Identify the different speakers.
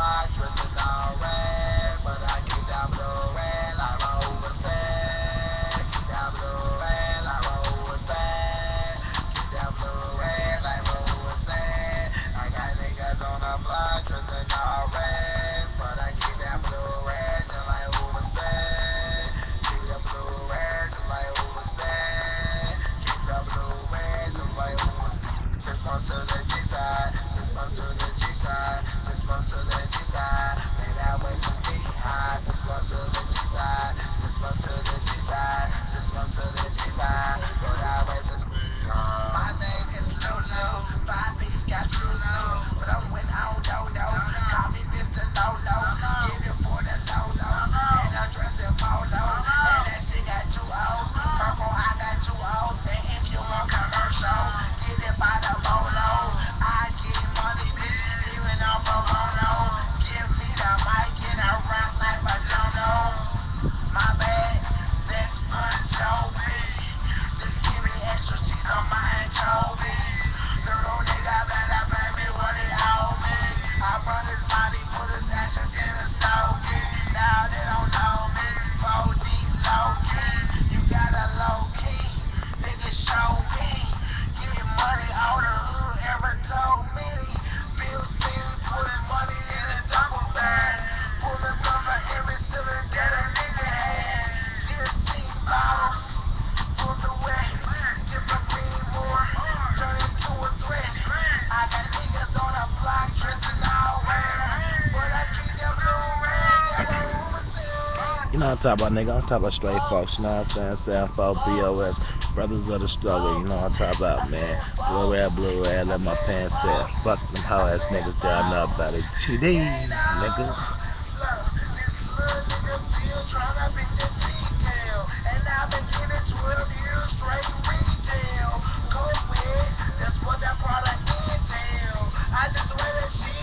Speaker 1: block, dressed in all red, but I keep that blue red like Rover said. Keep that blue red like Rover said. Keep that blue red like Rover said. I got niggas on the block, dressed in all red, but I keep that blue red just like Rover said. Keep that blue red just like Rover said. Keep that blue red just like Rover said. 6 months to the G side, 6 months to the G side, 6 months to the G side. Man, that way since knee high. 6 months to the G side, 6 months to the G side, 6 months to the G side. Go that way since knee high. My name is Lulu, 5 piece got screws loose, but I'm with Dodo. Call me Mr. Lolo, get it for the Lolo, and I'm dressed in polo, and that shit got 2 O's. Purple, I got 2 O's, and if you want commercial, get it by the bolo. I get money, bitch, even off a mono. Give me the mic and I rap like a Jono. My bad, that's Punch-O-B. Just give me extra cheese on my anchovies. Little nigga better pay me what he owe me. I brought his body, put his ashes in the stogie. Now they don't know me, 4D low key. You got a low key, nigga show me. Getting money out the hood, ever told me. 15, putting money in a duffel bag. Pulling blunts on every ceiling that a nigga had. GSC bottles, full the wet. Dip a green more, turn it to a threat. I got niggas on the block dressed in all red, but I keep that blue red, that what Uber said.
Speaker 2: You know what I'm talking about, nigga. I'm talking about straight folks. You know what I'm saying? South Folk, BOS, brothers of the struggle. You know what I'm talking about, man. Blue red, let my pants set. Fuck them hoe ass niggas, y'all know about it. GD, nigga.
Speaker 1: Look, this little nigga still tryna beat the detail, and I've been getting 12 years straight retail. COVID, that's what that product entail. I just wear that shit